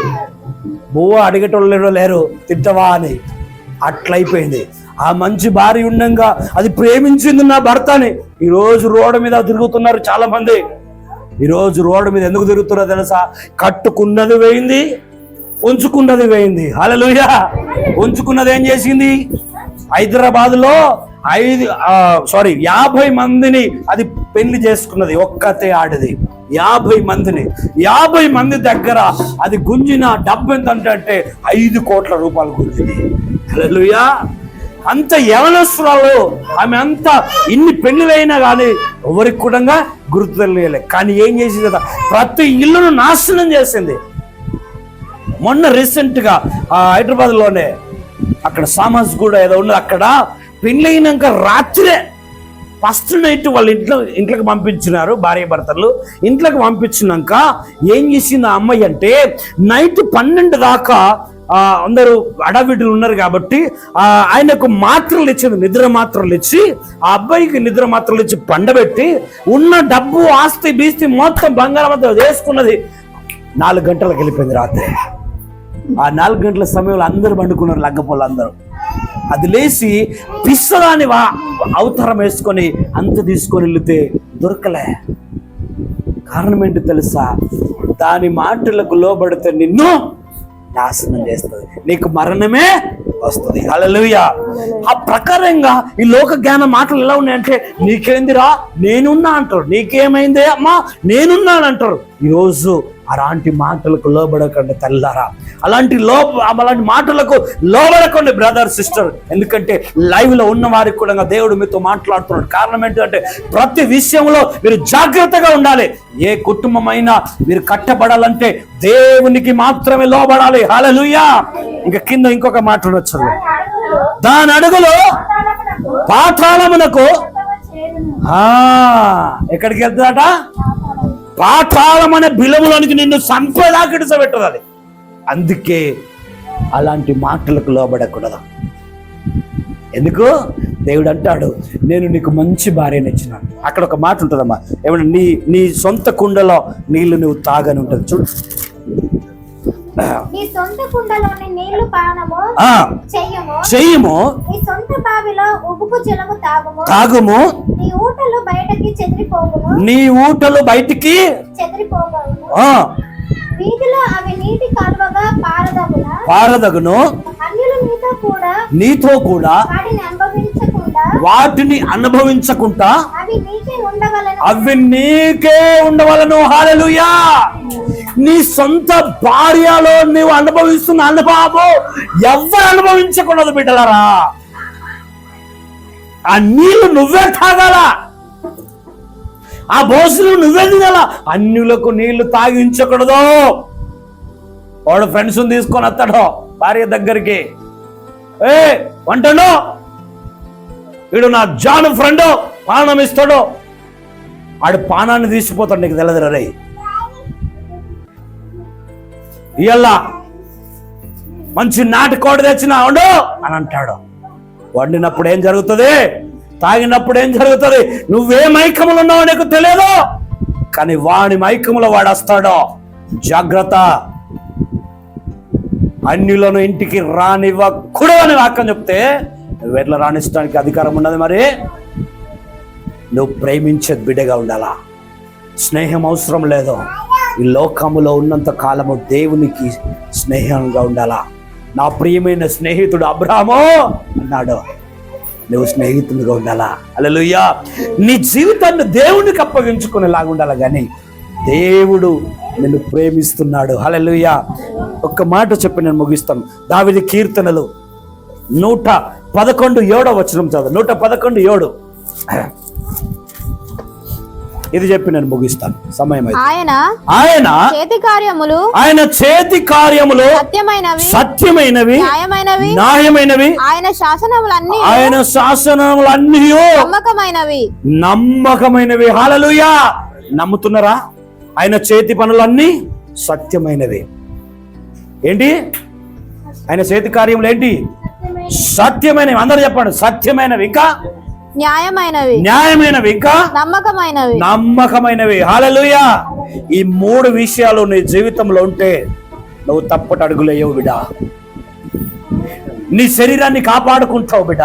బువ్వ అడిగేటోళ్ళు లేరు, తిట్టవా అని. అట్లయిపోయింది. ఆ మంచి భార్య ఉండగా అది ప్రేమించింది నా భర్తని. ఈరోజు రోడ్డు మీద తిరుగుతున్నారు చాలా మంది. ఈరోజు రోడ్డు మీద ఎందుకు తిరుగుతున్నారో తెలుసా? కట్టుకున్నది వేయింది, ఉంచుకున్నది వేయింది. హల్లెలూయా. ఉంచుకున్నది ఏం చేసింది? హైదరాబాద్లో 50 మందిని అది పెళ్లి చేసుకున్నది. ఒక్కతే ఆడది 50 మందిని. 50 మంది దగ్గర అది గుంజిన డబ్బు ఎంతంటే 5 కోట్ల రూపాయలు గుంజింది. హల్లెలూయా. అంత యవనస్తురాలు ఆమె, అంత ఇన్ని పెళ్లిలైనా కానీ ఎవరికి కూడా గుర్తు తెలియలే. కానీ ఏం చేసింది కదా, ప్రతి ఇల్లును నాశనం చేసింది. మొన్న రీసెంట్గా హైదరాబాద్లోనే అక్కడ సామాజ్ కూడా ఏదో ఉన్నది, అక్కడ పెళ్ళైనాక రాత్రే ఫస్ట్ నైట్ వాళ్ళ ఇంట్లోకి పంపించినారు భార్య భర్తలు. ఇంట్లోకి పంపించినాక ఏం చేసింది ఆ అమ్మాయి అంటే, నైట్ 12 దాకా అందరూ అడవిడులు ఉన్నారు కాబట్టి ఆయనకు మాత్రలు ఇచ్చింది, నిద్ర మాత్రలు ఇచ్చి, ఆ అబ్బాయికి నిద్ర మాత్రలు ఇచ్చి పండబెట్టి ఉన్న డబ్బు, ఆస్తి, బీస్తి మొత్తం బంగారం అంతా వేసుకున్నది. 4 గంటలకు వెళ్ళిపోయింది రాత్రి. ఆ 4 గంటల సమయంలో అందరూ పండుకున్నారు, లగ్గపోళ్ళు అందరూ. అది లేచి పిස්සదాని అవతారం వేసుకొని అంత తీసుకొని వెళితే దొరకలే. కారణం ఏంటి తెలుసా? దాని మాటలకు లోబడితే నిన్ను నాశనం చేస్తుంది, నీకు మరణమే వస్తుంది. హల్లెలూయా. ఆ ప్రకారంగా ఈ లోక జ్ఞాన మాటలు ఎలా ఉన్నాయంటే, నీకేందిరా నేనున్నా అంటారు, నీకేమైందే అమ్మా నేనున్నాను అంటారు. ఈరోజు అలాంటి మాటలకు లోబడకండి తల్లారా. అలాంటి మాటలకు లోబడకండి బ్రదర్, సిస్టర్. ఎందుకంటే లైవ్ లో ఉన్న వారికి కూడా దేవుడు మీతో మాట్లాడుతున్నాడు. కారణం ఏంటంటే ప్రతి విషయంలో మీరు జాగ్రత్తగా ఉండాలి. ఏ కుటుంబమైనా మీరు కట్టబడాలంటే దేవునికి మాత్రమే లోబడాలి. హల్లెలూయా. ఇంకా కింద ఇంకొక మాట ఉండొచ్చు, దాని అడుగులో పాతాళమునకు. ఎక్కడికి వెళ్తుందట? పాతాళం అనే బిలములోనికి నిన్ను సంపేదాకా ఇడిసబెట్టదు అది. అందుకే అలాంటి మాటలకు లోబడకూడదు. ఎందుకు? దేవుడు అంటాడు, నేను నీకు మంచి భార్యను ఇచ్చినాను. అక్కడ ఒక మాట ఉంటుందమ్మా, ఏమన్నా నీ సొంత కుండలో నీళ్లు నువ్వు తాగని ఉంటుంది చూడు. నీ సొంత కుండలోని నీళ్లు పానము చెయ్యము, నీ సొంత బావిలో ఉబుకు జలము తాగుము, నీ ఊటలు బయటికి చెదిరిపోవును, నీ ఊటలు బయటికి చెదిరిపోవును, వీధిలో అవి నీటి కాలువగా పారదగును, అన్యులు నీతో కూడా వాటిని అనుభవించకుండా అవి నీకే ఉండవలను. హల్లెలూయా. నీ సొంత భార్యలో నీవు అనుభవిస్తున్న అనుభవం ఎవరు అనుభవించకూడదు బిడ్డలారా. ఆ నీళ్లు నువ్వే తాగాల, ఆ భోజనం నువ్వే తినాల. అన్యులకు నీళ్లు తాగించకూడదు. వాడు ఫ్రెండ్స్ తీసుకొని వస్తాడో, భార్య దగ్గరికి, ఏ వంటను వీడు నా జాను ఫ్రెండ్, పానం ఇస్తాడు, ఆడు పానాన్ని తీసిపోతాడు, నీకు తెలదు రే. ఇయ్యల్లా మంచి నాటుకోడి తెచ్చిన వండు అని అంటాడు. వండినప్పుడు ఏం జరుగుతుంది, తాగినప్పుడు ఏం జరుగుతుంది, నువ్వే మైకములు ఉన్నావో నీకు తెలియదు, కానీ వాడి మైకములో వాడు వస్తాడో. జాగ్రత్త. అన్యులను ఇంటికి రానివ్వకూడదు అని వాక్యం చెప్తే నువ్వు ఎట్లా రాణించడానికి అధికారం ఉన్నది? మరి నువ్వు ప్రేమించే బిడ్డగా ఉండాలా. స్నేహం అవసరం లేదు. ఈ లోకములో ఉన్నంత కాలము దేవునికి స్నేహంగా ఉండాలా. నా ప్రియమైన స్నేహితుడు అబ్రాహాము అన్నాడు, నువ్వు స్నేహితునిగా ఉండాలా. హల్లెలూయా. నీ జీవితాన్ని దేవునికి అప్పగించుకునేలాగా ఉండాలా, కానీ దేవుడు నిన్ను ప్రేమిస్తున్నాడు. హల్లెలూయా. ఒక్క మాట చెప్పి నేను ముగిస్తాను. దావీదు కీర్తనలు 111:7 చదువు. 111:7 ఇది చెప్పి నేను ముగిస్తాను, సమయం అయితే. ఆయన చేతి కార్యములు సత్యమైనవి న్యాయమైనవి, ఆయన శాసనములన్నీ నమ్మకమైనవి. హల్లెలూయా. నమ్ముతున్నారా? ఆయన చేతి పనులన్నీ సత్యమైనవి. ఏంటి ఆయన చేతి కార్యములు? ఏంటి? సత్యమైనవి. అందరూ చెప్పండి, సత్యమైనవి, ఇంకా న్యాయమైనవి, ఇంకా నమ్మకమైనవి. హల్లెలూయా. ఈ 3 విషయాలు నీ జీవితంలో ఉంటే నువ్వు తప్పటి అడుగులేయవు బిడ్డ. నీ శరీరాన్ని కాపాడుకుంటావు బిడ్డ,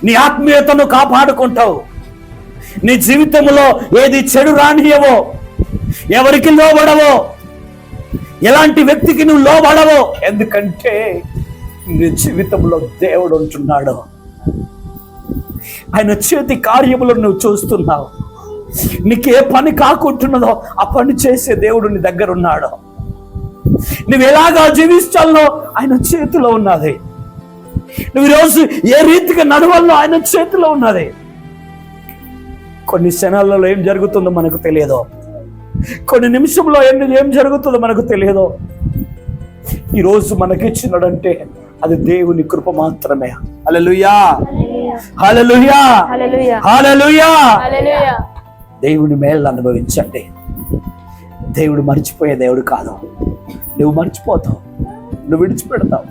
నీ ఆత్మీయతను కాపాడుకుంటావు, నీ జీవితంలో ఏది చెడు రానియవో, ఎవరికి లోబడవో, ఎలాంటి వ్యక్తికి నువ్వు లోబడవో. ఎందుకంటే నీ జీవితంలో దేవుడు ఉంటున్నాడు. ఆయన చేతి కార్యములను నువ్వు చూస్తున్నావు. నీకు ఏ పని కాకుంటున్నదో ఆ పని చేసే దేవుడు నీ దగ్గర ఉన్నాడు. నువ్వు ఎలాగా జీవించాలో ఆయన చేతిలో ఉన్నది. నువ్వు ఈరోజు ఏ రీతిగా నడవాలో ఆయన చేతిలో ఉన్నది. కొన్ని క్షణాలలో ఏం జరుగుతుందో మనకు తెలియదు, కొన్ని నిమిషంలో ఏం జరుగుతుందో మనకు తెలియదు. ఈరోజు మనకిచ్చినాడంటే అది దేవుని కృప మాత్రమే. హల్లెలూయా, హల్లెలూయా, హల్లెలూయా. దేవుని మేలు అనుభవించండి. దేవుడు మర్చిపోయే దేవుడు కాదు. నువ్వు మర్చిపోతావు, నువ్వు విడిచిపెడతావు,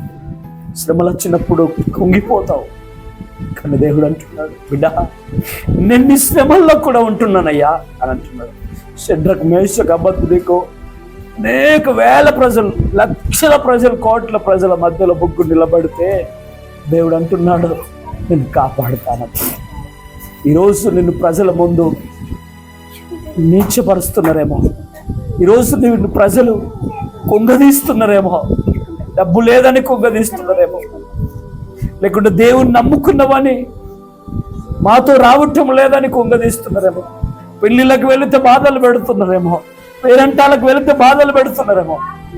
శ్రమలు వచ్చినప్పుడు కుంగిపోతావు. కానీ దేవుడు అంటున్నాడు, బిడ్డ నేను నీ శ్రమల్లో కూడా ఉంటున్నానయ్యా అని అంటున్నాడు. షడ్రకు, మేషకు, అబద్ధికు అనేక వేల ప్రజలు, లక్షల ప్రజలు, కోట్ల ప్రజల మధ్యలో ముగ్గురు నిలబడితే దేవుడు అంటున్నాడు, నేను కాపాడుతాను. ఈరోజు నిన్ను ప్రజల ముందు నీచపరుస్తున్నారేమో, ఈరోజు నిన్ను ప్రజలు కుంగదీస్తున్నారేమో, డబ్బు లేదని కుంగదీస్తున్నారేమో, లేకుంటే దేవుని నమ్ముకున్నవని మాతో రావటం లేదని కుంగదీస్తున్నారేమో, పెళ్లిళ్ళకి వెళితే బాధలు పెడుతున్నారేమో, పేరంటాలకు వెళితే బాధలు పెడుతున్నారేమో.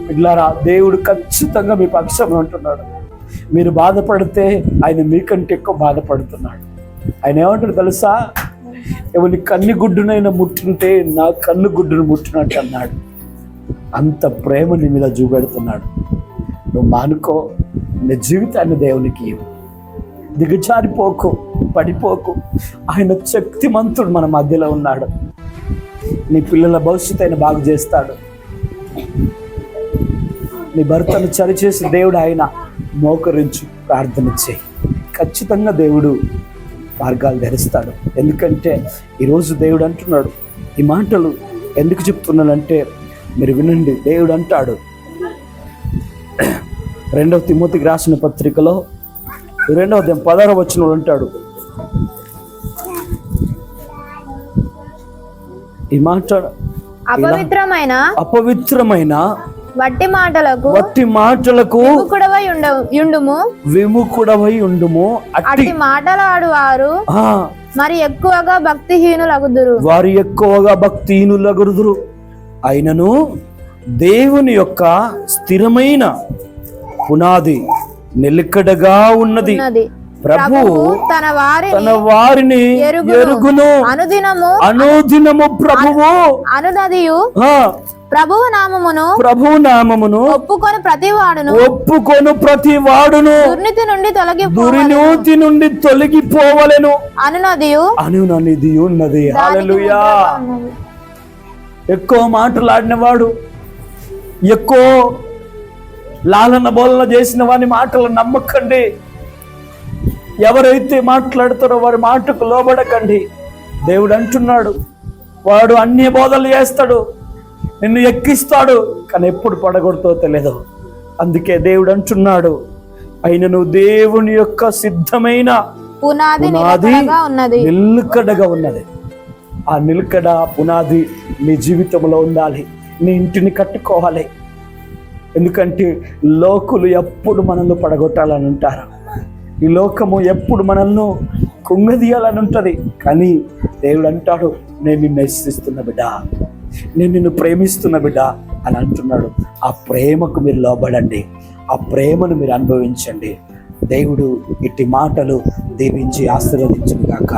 పిల్లారా, దేవుడు ఖచ్చితంగా మీ పక్షంలో ఉంటున్నాడు. మీరు బాధపడితే ఆయన మీకంటే ఎక్కువ బాధపడుతున్నాడు. ఆయన ఏమంటాడు తెలుసా? ఎవరి కన్ను గుడ్డునైనా ముట్టుంటే నా కన్ను గుడ్డును ముట్టినట్టు అన్నాడు. అంత ప్రేమ నీ మీద చూపెడుతున్నాడు. నువ్వు మానుకో, నీ జీవితాన్ని దేవునికి దిగజారిపోకు, పడిపోకు. ఆయన శక్తిమంతుడు మన మధ్యలో ఉన్నాడు. నీ పిల్లల భవిష్యత్తు ఆయన బాగు చేస్తాడు. నీ భర్తను సరిచేసి దేవుడు ఆయన మోకరించు, ప్రార్థన చేయి. ఖచ్చితంగా దేవుడు మార్గాలు ధరిస్తాడు. ఎందుకంటే ఈరోజు దేవుడు అంటున్నాడు. ఈ మాటలు ఎందుకు చెప్తున్నానంటే మీరు వినండి. దేవుడు అంటాడు 2 తిమోతికి రాసిన పత్రికలో 2వ అధ్యాయం 16వ వచనంలో అంటాడు, ఈ మాట అపవిత్రమైన వట్టి మాటలకు విముఖుడవై ఉండుము. అట్టి మాటలాడువారు మరి ఎక్కువగా భక్తిహీనులగుదురు. అయినను దేవుని యొక్క స్థిరమైన పునాది నిలకడగా ఉన్నది. ప్రభువు తన వారిని ఎరుగును. అనుదినము ప్రభువు అనునదియు ప్రభువు నామమును ఒప్పుకొని ప్రతి వాడును దుర్నీతి నుండి తొలగిపోవలెను. అనునదియు ఉన్నది. హల్లెలూయా. ఎక్కువ మాటలాడిన వాడు, ఎక్కువ లాలన బోలన చేసిన వాని మాటలు నమ్మకండి. ఎవరైతే మాట్లాడతారో వారి మాటకు లోబడకండి. దేవుడు అంటున్నాడు, వాడు అన్య బోధలు చేస్తాడు, నిన్ను ఎక్కిస్తాడు, కానీ ఎప్పుడు పడగొడుతో తెలియదు. అందుకే దేవుడు అంటున్నాడు, అయినను దేవుని యొక్క సిద్ధమైన పునాది నిలకడగా ఉన్నది. ఆ నిలకడ పునాది నీ జీవితంలో ఉండాలి. నీ ఇంటిని కట్టుకోవాలి. ఎందుకంటే లోకులు ఎప్పుడు మనల్ని పడగొట్టాలని ఉంటారు. ఈ లోకము ఎప్పుడు మనల్ని కుంగదీయాలని ఉంటుంది. కానీ దేవుడు అంటాడు, నేను నిన్ను హెచ్చిస్తున్న బిడ్డ, నేను నిన్ను ప్రేమిస్తున్న బిడ్డ అని అంటున్నాడు. ఆ ప్రేమకు మీరు లోబడండి, ఆ ప్రేమను మీరు అనుభవించండి. దేవుడు ఇట్టి మాటలు దీవించి ఆశీర్వదించును గాక.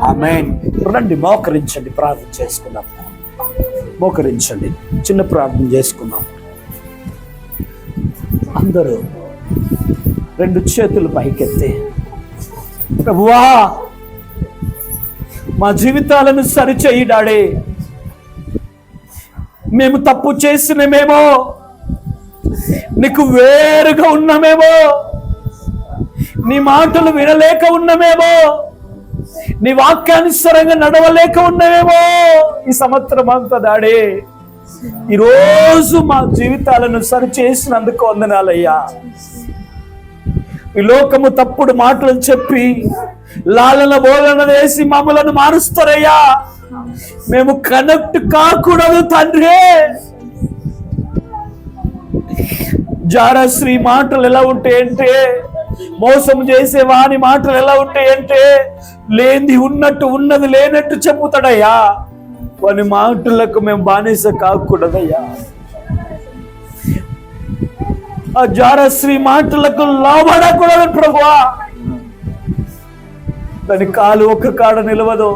ఆమేన్. రండి, మోకరించండి, ప్రార్థన చేసుకుందాం. మోకరించండి, చిన్న ప్రార్థన చేసుకుందాం. అందరూ 2 చేతులు పైకెత్తి, ప్రభువా మా జీవితాలను సరిచేయి డాడీ. మేము తప్పు చేసినమేమో, నీకు వేరుగా ఉన్నామేమో, నీ మాటలు వినలేక ఉన్నామేమో, నీ వాక్యానుసారంగా నడవలేక ఉన్నామేమో ఈ సంవత్సరం అంతా డాడీ. ఈరోజు మా జీవితాలను సరిచేసినందుకు వందనాలయ్యా. ఈ లోకము తప్పుడు మాటలు చెప్పి లాలన బోలన వేసి మమ్మలను మారుస్తారయ్యా. మేము కనెక్ట్ కాకూడదు తండ్రి. జారశ్రీ మాటలు ఎలా ఉంటాయంటే, మోసం చేసే వాని మాటలు ఎలా ఉంటాయంటే, లేనిది ఉన్నట్టు ఉన్నది లేనట్టు చెప్పుతాడయ్యా. వాని మాటలకు మేము బానిస కాకూడదయ్యా. ఆ జారశ్రీ మాటలకు లోబడకూడదు ప్రభువా. దాని కాలు ఒక్క కాడ నిలవదు.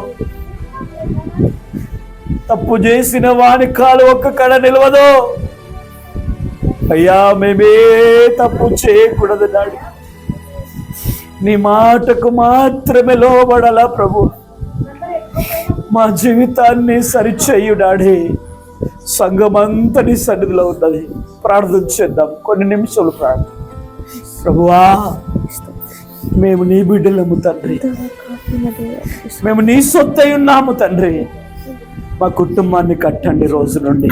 తప్పు చేసిన వాని కాలు ఒక్క కాడ నిలవదు అయ్యా. మేమే తప్పు చేయకూడదు డాడీ. నీ మాటకు మాత్రమే లోబడాలా ప్రభు. మా జీవితాన్ని సరిచేయు డాడీ. సంఘమంతటి సన్నిధిలో ఉన్నది. ప్రార్థన చేద్దాం, కొన్ని నిమిషాలు ప్రార్థన. ప్రభువా, మేము నీ బిడ్డలము తండ్రి, మేము నీ సొత్తై ఉన్నాము తండ్రి. మా కుటుంబాన్ని కట్టండి. రోజు నుండి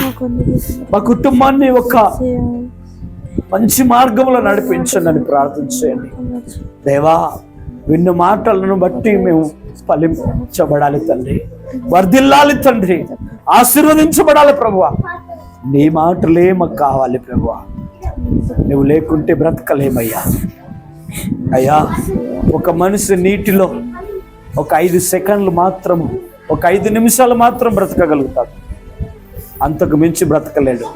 మా కుటుంబాన్ని ఒక మంచి మార్గంలో నడిపించండి అని ప్రార్థన చేయండి. దేవా, విన్న మాటలను బట్టి మేము ఫలించబడాలి తండ్రి, వర్ధిల్లాలి తండ్రి, ఆశీర్వదించబడాలి ప్రభువా. నీ మాటలే మాకు కావాలి ప్రభువా. నువ్వు లేకుంటే బ్రతకలేమయ్యా. అయ్యా, ఒక మనిషి నీటిలో ఒక 5 సెకండ్లు మాత్రం, ఒక 5 నిమిషాలు మాత్రం బ్రతకగలుగుతాడు, అంతకు మించి బ్రతకలేడు.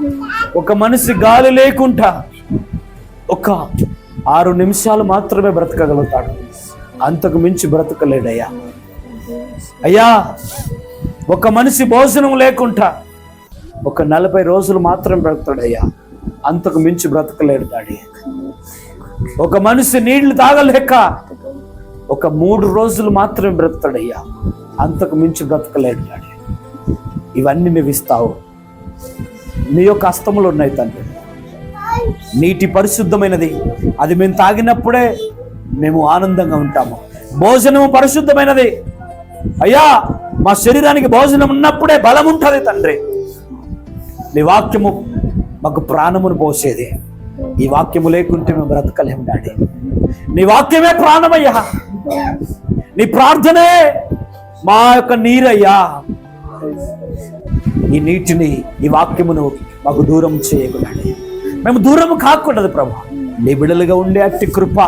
ఒక మనిషి గాలి లేకుండా ఒక 6 నిమిషాలు మాత్రమే బ్రతకగలుగుతాడు, అంతకు మించి బ్రతకలేడయ్యా. అయ్యా, ఒక మనిషి భోజనం లేకుండా ఒక 40 రోజులు మాత్రం బ్రతుకుతాడయ్యా, అంతకు మించి బ్రతకలేడు డాడీ. ఒక మనిషి నీళ్లు తాగలేక ఒక 3 రోజులు మాత్రమే బ్రతుకుతాడయ్యా, అంతకు మించి బ్రతకలేడు డాడీ. ఇవన్నీ నువ్వు ఇస్తావు, నీ యొక్క హస్తములు ఉన్నాయి తండ్రి. నీటి పరిశుద్ధమైనది, అది మేము తాగినప్పుడే మేము ఆనందంగా ఉంటాము. భోజనము పరిశుద్ధమైనది అయ్యా, మా శరీరానికి భోజనం ఉన్నప్పుడే బలం ఉంటుంది తండ్రి. నీ వాక్యము మాకు ప్రాణమును పోసేది. ఈ వాక్యము లేకుంటే మేము బ్రతకలేము డాడీ. నీ వాక్యమే ప్రాణమయ్యా, నీ ప్రార్థనే మా యొక్క నీరయ్యా. ఈ నీటిని, ఈ వాక్యమును మాకు దూరం చేయకూడదు, మేము దూరం కాకూడదు ప్రభు. నీ బిడ్డలుగా ఉండే అట్టి కృప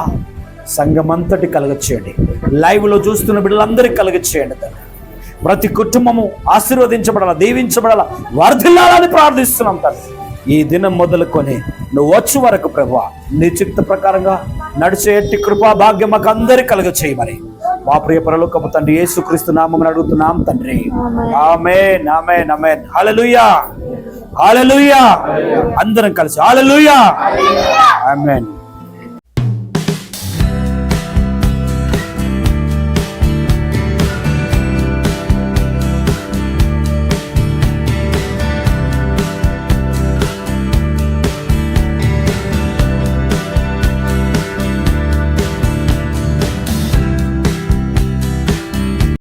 సంఘమంతటి కలగచేయండి. లైవ్లో చూస్తున్న బిడ్డలందరికీ కలగచేయండి తండ్రి. ప్రతి కుటుంబము ఆశీర్వదించబడాల, దీవించబడాల, వర్ధిల్లాలని ప్రార్థిస్తున్నాం తండ్రి. ఈ దినం మొదలుకొని నువ్వు వచ్చే వరకు ప్రభువా, నీ చిత్త ప్రకారంగా నడిచే ఎట్టి కృపా భాగ్యం మాకు అందరికి కలుగ చేయమని మా ప్రియ పరలోకపు తండ్రి యేసుక్రీస్తు నామమున అడుగుతున్నాం తండ్రి. ఆమేన్ ఆమేన్ ఆమేన్. హల్లెలూయా హల్లెలూయా. అందరం కలిసి హల్లెలూయా ఆమేన్.